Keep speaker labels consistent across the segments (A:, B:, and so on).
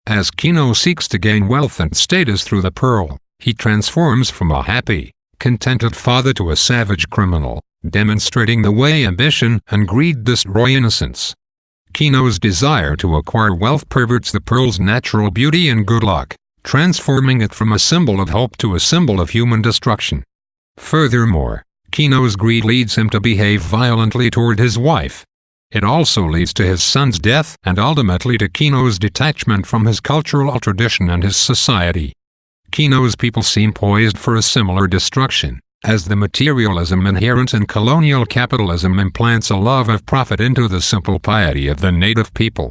A: As Kino seeks to gain wealth and status through the pearl, he transforms from a happy, contented father to a savage criminal, demonstrating the way ambition and greed destroy innocence. Kino's desire to acquire wealth perverts the pearl's natural beauty and good luck, transforming it from a symbol of hope to a symbol of human destruction. Furthermore, Kino's greed leads him to behave violently toward his wife. It also leads to his son's death and ultimately to Kino's detachment from his cultural tradition and his society. Kino's people seem poised for a similar destruction, as the materialism inherent in colonial capitalism implants a love of profit into the simple piety of the native people.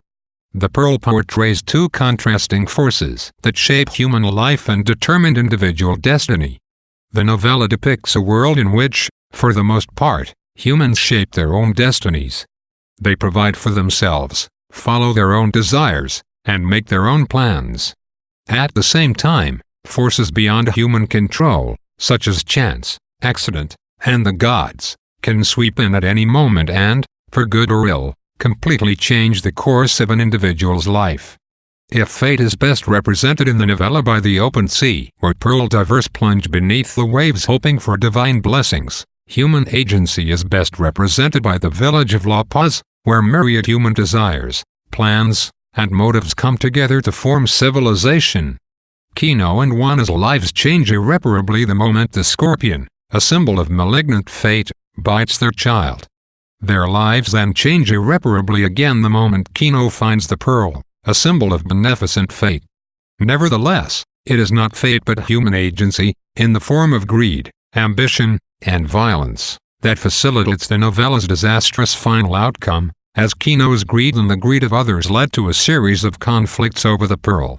A: The Pearl portrays two contrasting forces that shape human life and determine individual destiny. The novella depicts a world in which, for the most part, humans shape their own destinies. They provide for themselves, follow their own desires, and make their own plans. At the same time, forces beyond human control, such as chance, accident, and the gods, can sweep in at any moment and, for good or ill, completely change the course of an individual's life. If fate is best represented in the novella by the open sea, where pearl divers plunge beneath the waves hoping for divine blessings, human agency is best represented by the village of La Paz, where myriad human desires, plans, and motives come together to form civilization. Kino and Juana's lives change irreparably the moment the scorpion, a symbol of malignant fate, bites their child. Their lives then change irreparably again the moment Kino finds the pearl, a symbol of beneficent fate. Nevertheless, it is not fate but human agency, in the form of greed, ambition, and violence, that facilitates the novella's disastrous final outcome, as Kino's greed and the greed of others led to a series of conflicts over the pearl.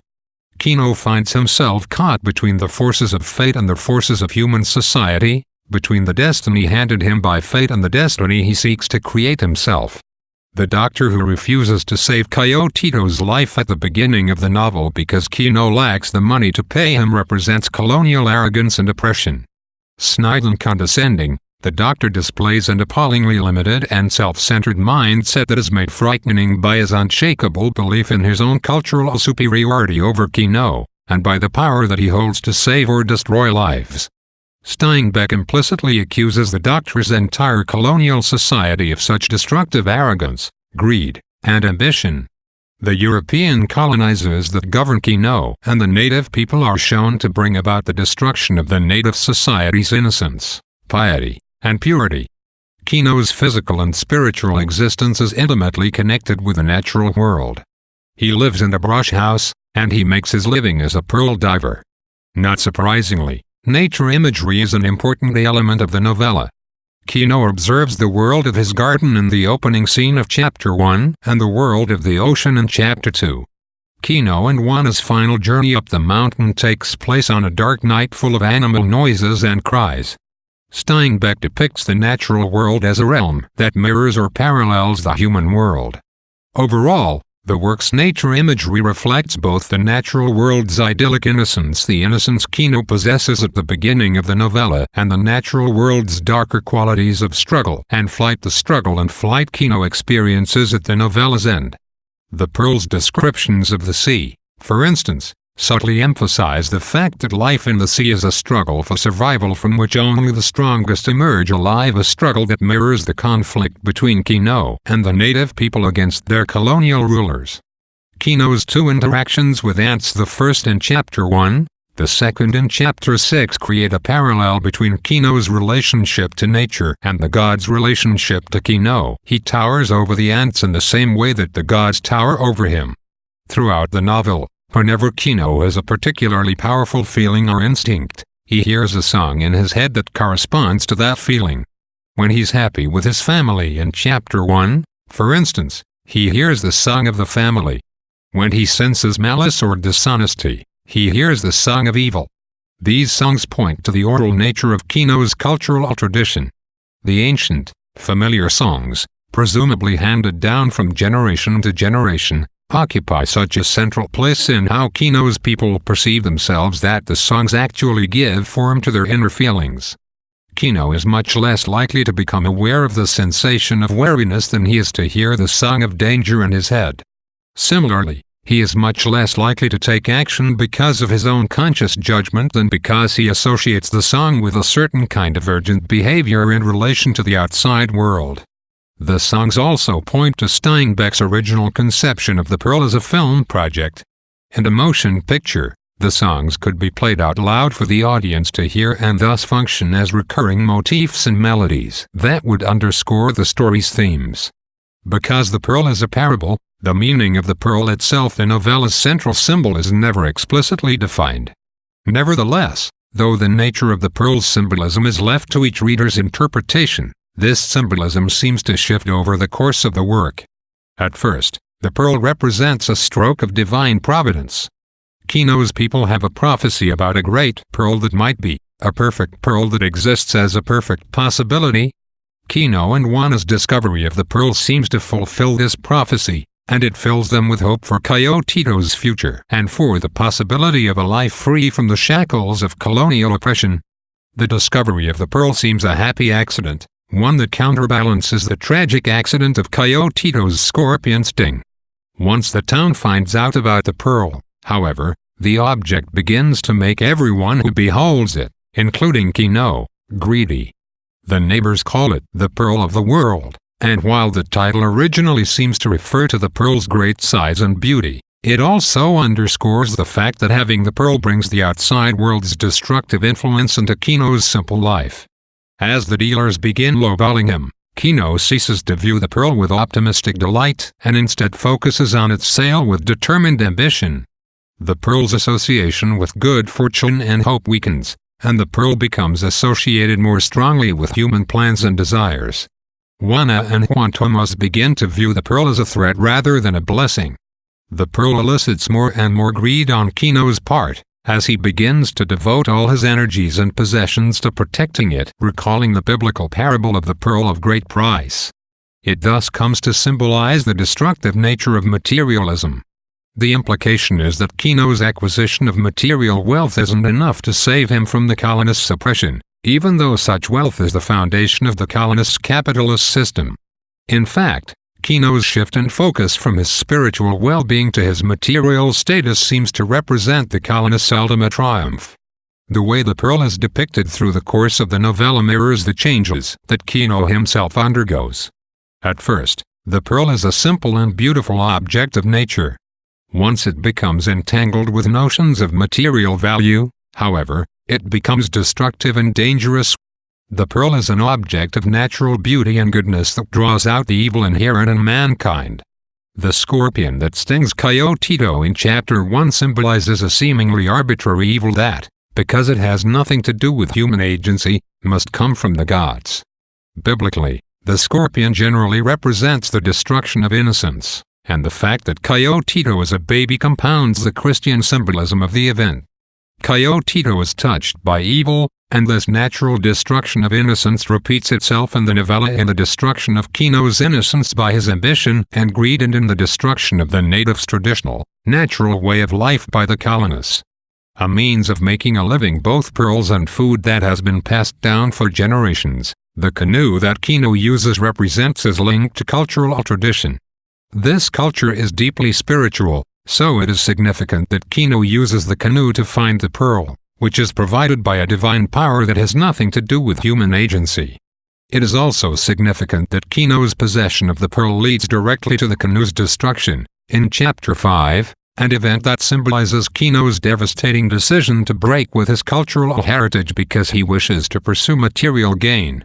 A: Kino finds himself caught between the forces of fate and the forces of human society, between the destiny handed him by fate and the destiny he seeks to create himself. The doctor who refuses to save Coyotito's life at the beginning of the novel because Kino lacks the money to pay him represents colonial arrogance and oppression. Snide and condescending, the doctor displays an appallingly limited and self-centered mindset that is made frightening by his unshakable belief in his own cultural superiority over Kino, and by the power that he holds to save or destroy lives. Steinbeck implicitly accuses the doctor's entire colonial society of such destructive arrogance, greed, and ambition. The European colonizers that govern Kino and the native people are shown to bring about the destruction of the native society's innocence, piety, and purity. Kino's physical and spiritual existence is intimately connected with the natural world. He lives in a brush house, and he makes his living as a pearl diver. Not surprisingly, nature imagery is an important element of the novella. Kino observes the world of his garden in the opening scene of Chapter 1 and the world of the ocean in Chapter 2. Kino and Juana's final journey up the mountain takes place on a dark night full of animal noises and cries. Steinbeck depicts the natural world as a realm that mirrors or parallels the human world. Overall, the work's nature imagery reflects both the natural world's idyllic innocence, the innocence Kino possesses at the beginning of the novella, and the natural world's darker qualities of struggle and flight, the struggle and flight Kino experiences at the novella's end. The pearl's descriptions of the sea, for instance, subtly emphasize the fact that life in the sea is a struggle for survival from which only the strongest emerge alive, a struggle that mirrors the conflict between Kino and the native people against their colonial rulers. Kino's two interactions with ants, the first in Chapter 1, the second in Chapter 6, create a parallel between Kino's relationship to nature and the gods' relationship to Kino. He towers over the ants in the same way that the gods tower over him. Throughout the novel, whenever Kino has a particularly powerful feeling or instinct, he hears a song in his head that corresponds to that feeling. When he's happy with his family in Chapter 1, for instance, he hears the song of the family. When he senses malice or dishonesty, he hears the song of evil. These songs point to the oral nature of Kino's cultural tradition. The ancient, familiar songs, presumably handed down from generation to generation, occupy such a central place in how Kino's people perceive themselves that the songs actually give form to their inner feelings. Kino is much less likely to become aware of the sensation of weariness than he is to hear the song of danger in his head. Similarly, he is much less likely to take action because of his own conscious judgment than because he associates the song with a certain kind of urgent behavior in relation to the outside world. The songs also point to Steinbeck's original conception of the Pearl as a film project. In a motion picture, the songs could be played out loud for the audience to hear and thus function as recurring motifs and melodies that would underscore the story's themes. Because the pearl is a parable, the meaning of the pearl itself, the novella's central symbol, is never explicitly defined. Nevertheless, though the nature of the pearl's symbolism is left to each reader's interpretation, this symbolism seems to shift over the course of the work. At first, the pearl represents a stroke of divine providence. Kino's people have a prophecy about a great pearl that might be a perfect pearl that exists as a perfect possibility. Kino and Juana's discovery of the pearl seems to fulfill this prophecy, and it fills them with hope for Coyotito's future and for the possibility of a life free from the shackles of colonial oppression. The discovery of the pearl seems a happy accident, one that counterbalances the tragic accident of Coyotito's scorpion sting. Once the town finds out about the pearl, however, the object begins to make everyone who beholds it, including Kino, greedy. The neighbors call it the Pearl of the World, and while the title originally seems to refer to the pearl's great size and beauty, it also underscores the fact that having the pearl brings the outside world's destructive influence into Kino's simple life. As the dealers begin lowballing him, Kino ceases to view the pearl with optimistic delight and instead focuses on its sale with determined ambition. The pearl's association with good fortune and hope weakens, and the pearl becomes associated more strongly with human plans and desires. Juana and Juan Tomas begin to view the pearl as a threat rather than a blessing. The pearl elicits more and more greed on Kino's part, as he begins to devote all his energies and possessions to protecting it, recalling the biblical parable of the pearl of great price. It thus comes to symbolize the destructive nature of materialism. The implication is that Kino's acquisition of material wealth isn't enough to save him from the colonists' oppression, even though such wealth is the foundation of the colonists' capitalist system. In fact, Kino's shift in focus from his spiritual well-being to his material status seems to represent the colonists' ultimate triumph. The way the pearl is depicted through the course of the novella mirrors the changes that Kino himself undergoes. At first, the pearl is a simple and beautiful object of nature. Once it becomes entangled with notions of material value, however, it becomes destructive and dangerous. The pearl is an object of natural beauty and goodness that draws out the evil inherent in mankind. The scorpion that stings Coyotito in Chapter 1 symbolizes a seemingly arbitrary evil that, because it has nothing to do with human agency, must come from the gods. Biblically, the scorpion generally represents the destruction of innocence, and the fact that Coyotito is a baby compounds the Christian symbolism of the event. Coyotito is touched by evil, and this natural destruction of innocence repeats itself in the novella in the destruction of Kino's innocence by his ambition and greed, and in the destruction of the natives' traditional, natural way of life by the colonists. A means of making a living, both pearls and food that has been passed down for generations, the canoe that Kino uses represents his link to cultural tradition. This culture is deeply spiritual, so it is significant that Kino uses the canoe to find the pearl, which is provided by a divine power that has nothing to do with human agency. It is also significant that Kino's possession of the pearl leads directly to the canoe's destruction, in Chapter 5, an event that symbolizes Kino's devastating decision to break with his cultural heritage because he wishes to pursue material gain.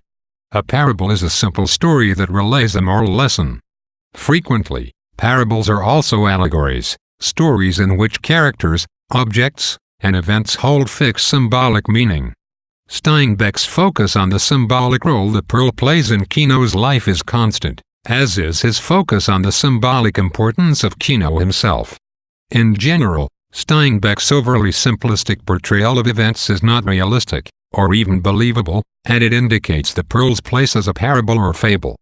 A: A parable is a simple story that relays a moral lesson. Frequently, parables are also allegories, stories in which characters, objects, and events hold fixed symbolic meaning. Steinbeck's focus on the symbolic role the pearl plays in Kino's life is constant, as is his focus on the symbolic importance of Kino himself. In general, Steinbeck's overly simplistic portrayal of events is not realistic, or even believable, and it indicates the pearl's place as a parable or fable.